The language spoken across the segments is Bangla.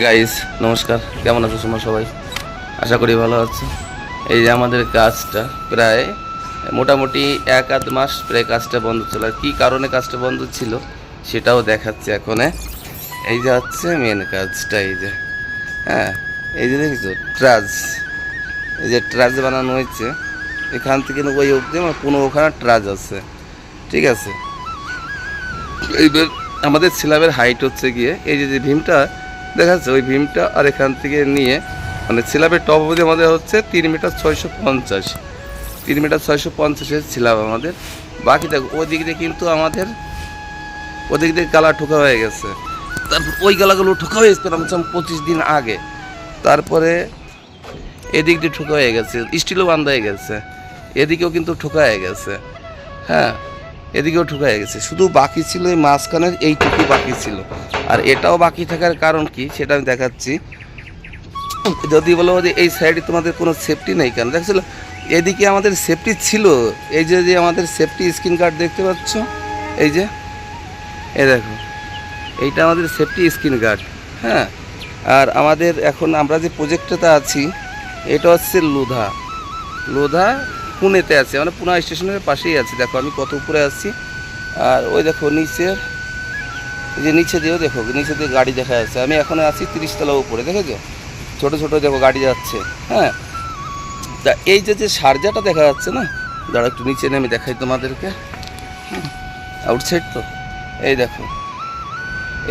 গাইস নমস্কার, কেমন আছো তোমরা সবাই? আশা করি ভালো আছো। এই যে আমাদের কাজটা প্রায় মোটামুটি এক আধ মাস প্রায় কাজটা বন্ধ ছিল। আর কী কারণে কাজটা বন্ধ ছিল সেটাও দেখাচ্ছে এখন। এই যে হচ্ছে মেন কাজটা, এই যে হ্যাঁ, এই যে দেখছো ট্রাজ, এই যে ট্রাজ বানানো হয়েছে এখান থেকে ওই অবধি আমার 15খানা ট্রাজ আছে, ঠিক আছে। এইবার আমাদের স্ল্যাবের হাইট হচ্ছে গিয়ে এই যে ভীমটা দেখা যাচ্ছে, ওই ভীমটা আর এখান থেকে নিয়ে মানে স্ল্যাবের টপ অবধি আমাদের হচ্ছে 3 মিটার 650, 3 মিটার 650 স্ল্যাব আমাদের। বাকি দেখো ওদিক দিয়ে কিন্তু আমাদের ওদিক দিয়ে গালা ঠোকা হয়ে গেছে। তারপর ওই গালাগুলো ঠোকা হয়ে গেছে 25 দিন আগে। তারপরে এদিক দিয়ে ঠোকা হয়ে গেছে, স্টিলও বান্ধা হয়ে গেছে, এদিকেও কিন্তু ঠোকা হয়ে গেছে। হ্যাঁ, এদিকেও ঠোকা হয়ে গেছে, শুধু বাকি ছিল এই মাঝখানের এইটুকু বাকি ছিল। আর এটাও বাকি থাকার কারণ কি সেটা আমি দেখাচ্ছি। যদি বলো যে এই সাইডে তোমাদের কোনো সেফটি নেই, কেন দেখছিল এদিকে আমাদের সেফটি ছিল। এই যে যে আমাদের সেফটি স্ক্রিন গার্ড দেখতে পাচ্ছ, এই যে এই দেখো, এইটা আমাদের সেফটি স্ক্রিন গার্ড। হ্যাঁ, আর আমাদের এখন আমরা যে প্রজেক্টটাতে আছি এটা হচ্ছে লোধা। লোধা পুনেতে আছে, মানে পুনা স্টেশনের পাশেই আছে। দেখো আমি কত উপরে আছি, আর ওই দেখো নিচের এই যে নিচে দিয়েও দেখো, নিচে দিয়ে গাড়ি দেখা যাচ্ছে। আমি এখন আছি 30 তলা উপরে, দেখেছো ছোটো ছোটো দেখো গাড়ি যাচ্ছে। হ্যাঁ, তা এই যে যে সারজাটা দেখা যাচ্ছে না, দাঁড়া একটু নিচে নেমে দেখাই তোমাদেরকে। আউটসাইড তো এই দেখো,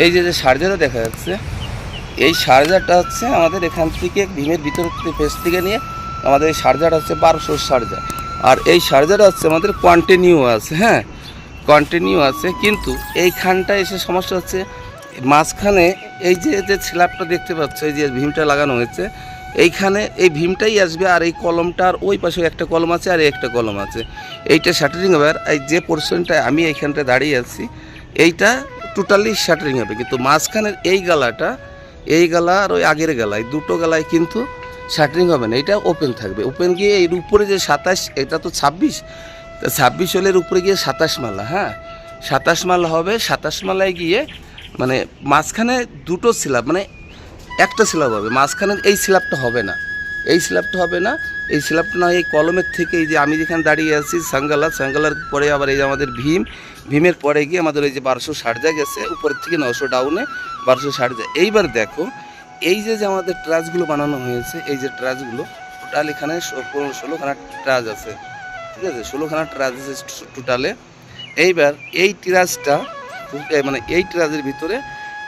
এই যে যে সারজাটা দেখা যাচ্ছে, এই সারজাটা হচ্ছে আমাদের এখান থেকে ভীমের ভিতর ফেস থেকে নিয়ে আমাদের এই সারজাটা হচ্ছে 1200 সারজা। আর এই সারজাটা হচ্ছে আমাদের কন্টিনিউ আছে। হ্যাঁ, কন্টিনিউ আছে, কিন্তু এইখানটা এসে সমস্যা হচ্ছে মাঝখানে এই যে যে স্ল্যাবটা দেখতে পাচ্ছ, এই যে ভীমটা লাগানো হয়েছে এইখানে, এই ভীমটাই আসবে। আর এই কলমটার ওই পাশে একটা কলম আছে আর একটা কলম আছে, এইটা শাটারিং হবে। আর এই যে পোর্শনটায় আমি এইখানটা দাঁড়িয়ে আছি এইটা টোটালি শাটারিং হবে, কিন্তু মাঝখানের এই গালাটা, এই গালা আর ওই আগের গালায় দুটো গালায় কিন্তু শাটারিং হবে না, এটা ওপেন থাকবে। ওপেন গিয়ে এর উপরে যে 27, এটা তো 26 হলে এর উপরে গিয়ে 27 মালা। হ্যাঁ, 27 মালা হবে। 27 মালায় গিয়ে মানে মাঝখানে দুটো স্ল্যাব, মানে একটা স্ল্যাব হবে, মাঝখানে এই স্ল্যাবটা হবে না, এই স্ল্যাবটা হবে না। এই স্ল্যাবটা না, এই কলমের থেকে এই যে আমি যেখানে দাঁড়িয়ে আছি সাঙ্গালার পরে আবার এই যে আমাদের ভীমের পরে গিয়ে আমাদের ওই যে 1200 সারজা গেছে, উপরের থেকে 900 ডাউনে 1200 সারজা। এইবার দেখো এই যে যে আমাদের ট্রাজগুলো বানানো হয়েছে, এই যে ট্রাজগুলো টোটাল এখানে 16খানা ট্রাজ আছে, ঠিক আছে, 16খানা ট্রাজ আছে টোটালে। এইবার এই ট্রাজটা মানে এই ট্রাজের ভিতরে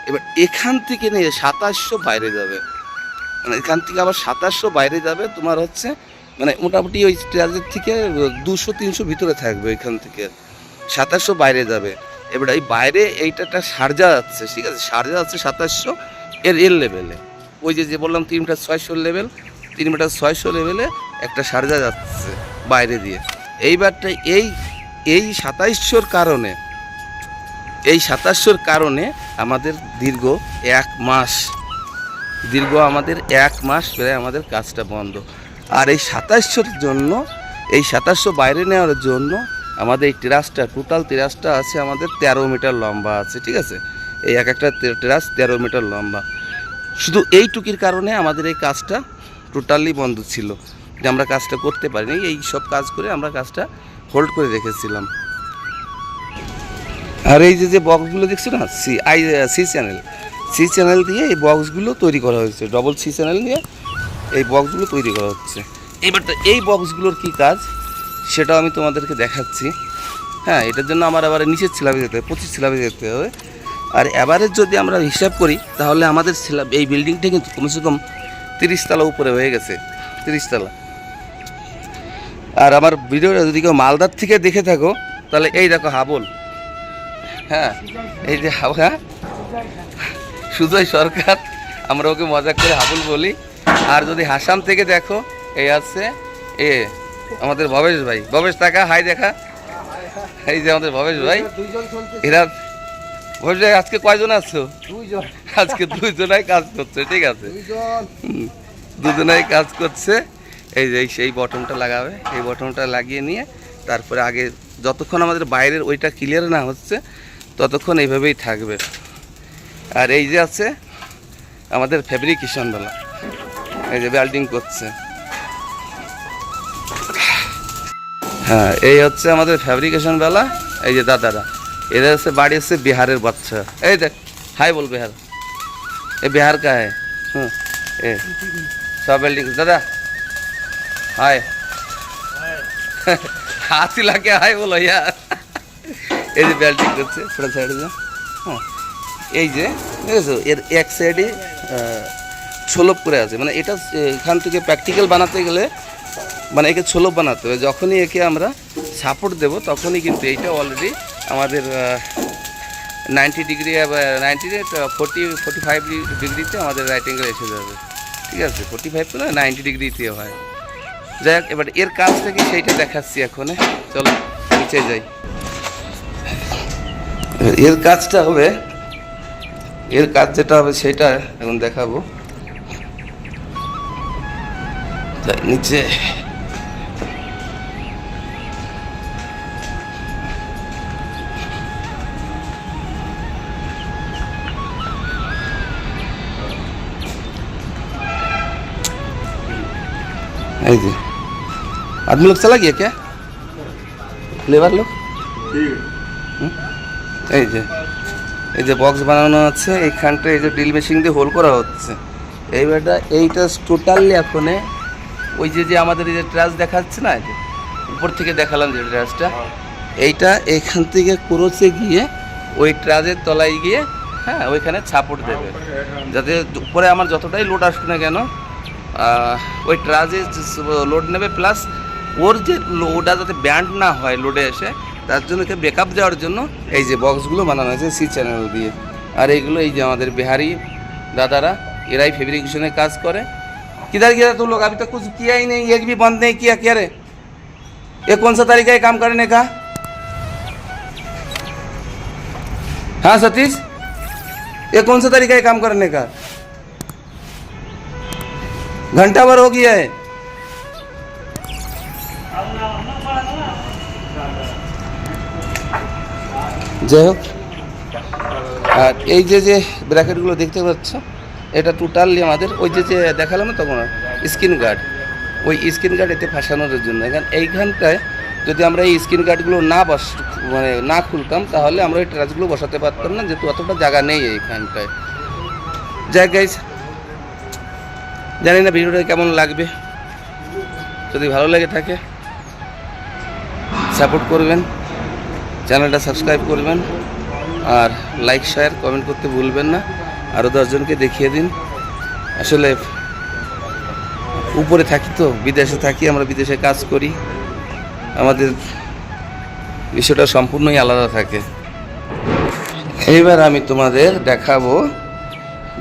এবার এখান থেকে নিয়ে 2700 বাইরে যাবে, মানে এখান থেকে আবার 2700 বাইরে যাবে তোমার হচ্ছে, মানে মোটামুটি ওই ট্রাজের থেকে 200-300 ভিতরে থাকবে, এখান থেকে 2700 বাইরে যাবে। এবার এই বাইরে এইটা সারজা যাচ্ছে, ঠিক আছে, সারজা যাচ্ছে 2700 এর লেভেলে। ওই যে যে বললাম 3 মিটার 600 লেভেল, 3 মিটার 600 লেভেলে একটা সারজা যাচ্ছে বাইরে দিয়ে। এইবারটা এই এই 2700 কারণে, এই 2700 কারণে আমাদের দীর্ঘ 1 মাস আমাদের 1 মাস প্রায় আমাদের কাজটা বন্ধ। আর এই 2700 জন্য, এই 2700 বাইরে নেওয়ার জন্য আমাদের এই টেরাসটা, টোটাল টেরাসটা আছে আমাদের 13 মিটার লম্বা আছে, ঠিক আছে। এই এক একটা টেরাস 13 মিটার লম্বা। শুধু এইটুকির কারণে আমাদের এই কাজটা টোটালি বন্ধ ছিল, যে আমরা কাজটা করতে পারিনি। এই সব কাজ করে আমরা কাজটা হোল্ড করে রেখেছিলাম। আর এই যে যে বক্সগুলো দেখছো না, সি চ্যানেল দিয়ে এই বক্সগুলো তৈরি করা হয়েছে, ডবল সি চ্যানেল নিয়ে এই বক্সগুলো তৈরি করা হচ্ছে। এইবারটা এই বক্সগুলোর কি কাজ সেটাও আমি তোমাদেরকে দেখাচ্ছি। হ্যাঁ, এটার জন্য আমার আবার নিচের স্ল্যাবে যেতে হবে, 25 স্ল্যাবে যেতে হবে। আর এবারে যদি আমরা হিসাব করি তাহলে আমাদের স্ল্যাব, এই বিল্ডিংটা কিন্তু কমসে কম 30 তলা উপরে হয়ে গেছে, 30 তলা। আর আমার ভিডিওটা যদি কেউ মালদার থেকে দেখে থাকো তাহলে এই দেখো হাবল, হ্যাঁ এই যে হ্যাঁ সুজয় সরকার, আমরা ওকে মজা করে হাবুল বলি। আর যদি হাসাম থেকে দেখো এই আছে এ আমাদের ভবেশ ভাই, ভবেশ টাকা হাই দেখা, এই যে আমাদের ভবেশ ভাই। এরা ভবেশ ভাই আজকে কয়জন আছো? আজকে 2জনাই কাজ করছে, ঠিক আছে, 2জনাই কাজ করছে। এই যে সেই বটনটা লাগাবে, এই বটনটা লাগিয়ে নিয়ে তারপরে আগে যতক্ষণ আমাদের বাইরের ওইটা ক্লিয়ার না হচ্ছে ততক্ষণ এইভাবেই থাকবে। আর এই যে আছে আমাদের ফ্যাব্রিকেশন বেলা, এই যে বেল্টিং করছে। হ্যাঁ, এই হচ্ছে আমাদের ফ্যাব্রিকেশন বেলা। এই যে দাদারা, এদের হচ্ছে বাড়ি হচ্ছে বিহারের বাচ্চা। এই দেখ, হাই বল বিহার, এ बिहार का है। ए सब बिल्डिंग दादा हाय हाथ हिला के हाय बोलो यार। এই যে বিল্ডিং করছে পুরো সাইডে যা। হ্যাঁ, এই যে দেখেছো এর এক সাইডে ছোলপ করে আছে, মানে এটা এখান থেকে প্র্যাকটিক্যাল বানাতে গেলে মানে একে ছোলপ বানাতে হবে। যখনই একে আমরা সাপোর্ট দেব তখনই কিন্তু এইটা অলরেডি আমাদের 90 ডিগ্রি 45 ডিগ্রিতে আমাদের রাইট অ্যাঙ্গেল এসে যাবে। ঠিক আছে, 45 তো না 90 ডিগ্রিতে হয়। যাই হোক, এবার এর কাজ থেকে সেইটা দেখাচ্ছি এখন। চলো নিচে যাই। এর কাজটা হবে, এর কাজ যেটা হবে সেটা এখন দেখাবো। নিচে এই যে आदमी लोग चला गया क्या लेबर लोग? এই যে বক্স বানানো আছে এইখানটা, এই যে ড্রিল মেশিন দিয়ে হোল করা হচ্ছে। এইবারটা এইটা টোটালি এখন ওই যে আমাদের এই যে ট্রাস দেখাচ্ছে না, এই যে উপর থেকে দেখালাম যে ট্রাসটা, এইটা এইখান থেকে ক্রসে গিয়ে ওই ট্রাসের তলায় গিয়ে হ্যাঁ ওইখানে সাপোর্ট দেবে, যাতে উপরে আমার যতটাই লোড আসবে না কেন ওই ট্রাসে লোড নেবে, প্লাস ওর যে লোডটা যাতে ব্যান্ড না হয় লোডে এসে, তার জন্য ব্যাকআপ দেওয়ার জন্য এই যে বক্সগুলো বানানো হয়েছে সি চ্যানেল দিয়ে। আর এইগুলো এই যে আমাদের বিহারি দাদারা, এরাই ফেব্রিकेशনের কাজ করে। किधर गया तुम लोग? अभी तक कुछ किया ही नहीं, एक भी बंद नहीं किया क्या रे? ये कौन सा तरीका है काम करने का? हाँ सतीश, ये कौन सा तरीका है काम करने का? घंटा भर हो गया है। যাই হোক, আর এই যে ব্র্যাকেটগুলো দেখতে পাচ্ছ, এটা টোটালি আমাদের ওই যে দেখালাম না তখন স্ক্রিন গার্ড, ওই স্ক্রিন গার্ড এতে ফাঁসানোর জন্য। এইখানটায় যদি আমরা এই স্ক্রিন গার্ডগুলো না খুলতাম তাহলে আমরা ওই ট্রাসগুলো বসাতে পারতাম না, যেহেতু অতটা জায়গা নেই এইখানটায়। যাই গাইস, জানি না ভিডিওটা কেমন লাগবে, যদি ভালো লেগে থাকে সাপোর্ট করবেন, চ্যানেলটা সাবস্ক্রাইব করবেন, আর লাইক শেয়ার কমেন্ট করতে ভুলবেন না। আরও 10 জনকে দেখিয়ে দিন। আসলে উপরে থাকি তো, বিদেশে থাকি, আমরা বিদেশে কাজ করি, আমাদের বিষয়টা সম্পূর্ণই আলাদা থাকে। এইবার আমি তোমাদের দেখাবো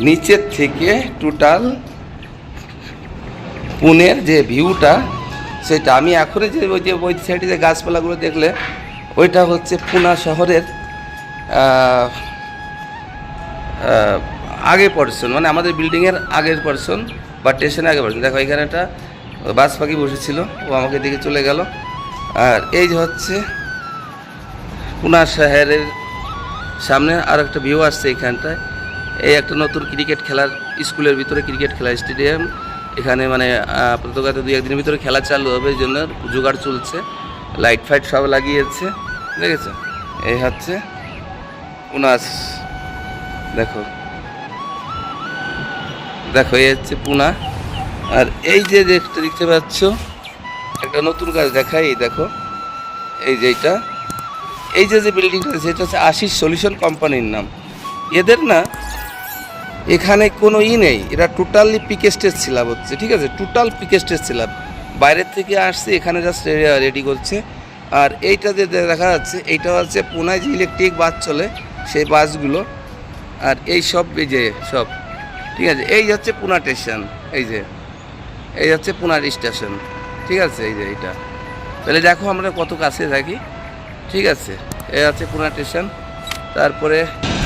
নিচের থেকে টোটাল পুনের যে ভিউটা, সেটা আমি এখনই যে ওই সাইডে যে গাছপালাগুলো দেখলে ওইটা হচ্ছে পুনা শহরের আগে পর্সন, মানে আমাদের বিল্ডিংয়ের আগের পর্সন বা স্টেশনের আগে পর্সন। দেখো এখানে একটা বাস পাখি বসেছিল, ও আমাকে দিকে চলে গেল। আর এই যে হচ্ছে পুনা শহরের সামনে আর একটা ভিউ আসছে এইখানটায়। এই একটা নতুন ক্রিকেট খেলার স্কুলের ভিতরে ক্রিকেট খেলার স্টেডিয়াম, এখানে মানে প্রত্যেক 2-1 দিনের ভিতরে খেলা চালু হবে, এই জন্য জোগাড় চলছে, লাইট ফাইট সব লাগিয়েছে, দেখেছো? এই হচ্ছে পুনাস, দেখো দেখো এই হচ্ছে পুনা। আর এই যে দেখতে পাচ্ছ একটা নতুন কাজ দেখাই, এই দেখো এই যে এই যে বিল্ডিংটা, সেটা হচ্ছে আশিস সলিউশন কোম্পানির নাম। এদের না এখানে কোনো নেই, এরা টোটালি পিকেস্টেজ স্ল্যাব হচ্ছে, ঠিক আছে, টোটাল পিকেস্টেজ স্ল্যাব বাইরের থেকে আসছে, এখানে জাস্ট রেডি করছে। আর এইটা যে দেখা যাচ্ছে এইটা হচ্ছে পুনায় যে ইলেকট্রিক বাস চলে সেই বাসগুলো। আর এই সব এই যে সব, ঠিক আছে, এই হচ্ছে পুনা স্টেশন, এই হচ্ছে পুনার স্টেশন, ঠিক আছে, এই যে এইটা। তাহলে দেখো আমরা কত কাছে থাকি, ঠিক আছে। এই হচ্ছে পুনা স্টেশন। তারপরে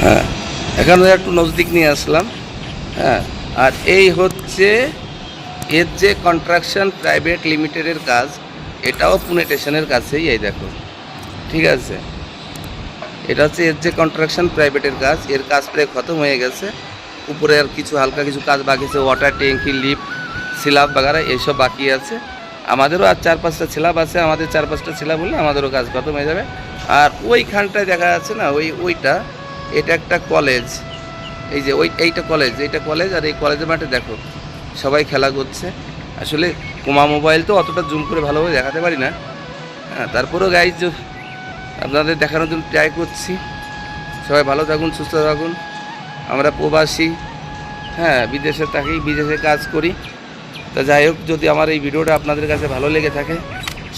হ্যাঁ এখানে একটু নজদিক নিয়ে আসলাম। হ্যাঁ, আর এই হচ্ছে এর যে কন্ট্রাকশন প্রাইভেট লিমিটেডের কাজ, এটাও পুনে স্টেশনের কাছেই, এই দেখো, ঠিক আছে। এটা হচ্ছে এর যে কন্ট্রাকশন প্রাইভেটের কাজ, এর কাজ প্রায় খতম হয়ে গেছে। উপরে আর কিছু হালকা কিছু কাজ বাকি আছে, ওয়াটার ট্যাঙ্কি, লিফট, স্ল্যাব বাগারা এইসব বাকি আছে। আমাদেরও আর 4-5টা স্ল্যাব আছে, আমাদের 4-5টা স্ল্যাব হলে আমাদেরও কাজ খতম হয়ে যাবে। আর ওইখানটায় দেখা যাচ্ছে না, ওইটা এটা একটা কলেজ, এই যে এইটা কলেজ। আর এই কলেজের মাঠে দেখো সবাই খেলা করছে। আসলে কুমা মোবাইল তো অতটা জুম করে ভালোভাবে দেখাতে পারি না, হ্যাঁ, তারপরেও গাইজ আপনাদের দেখানোর জন্য ট্রাই করছি। সবাই ভালো থাকুন, সুস্থ থাকুন। আমরা প্রবাসী, হ্যাঁ, বিদেশে থাকি, বিদেশে কাজ করি। তা যাই হোক, যদি আমার এই ভিডিওটা আপনাদের কাছে ভালো লেগে থাকে,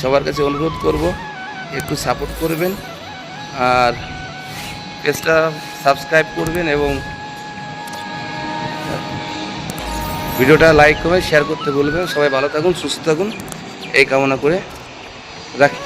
সবার কাছে অনুরোধ করব একটু সাপোর্ট করবেন, আর পেজটা সাবস্ক্রাইব করবেন এবং ভিডিওটা লাইক করবেন, শেয়ার করতে বলবেন। সবাই ভালো থাকুন, সুস্থ থাকুন, এই কামনা করে রাখি।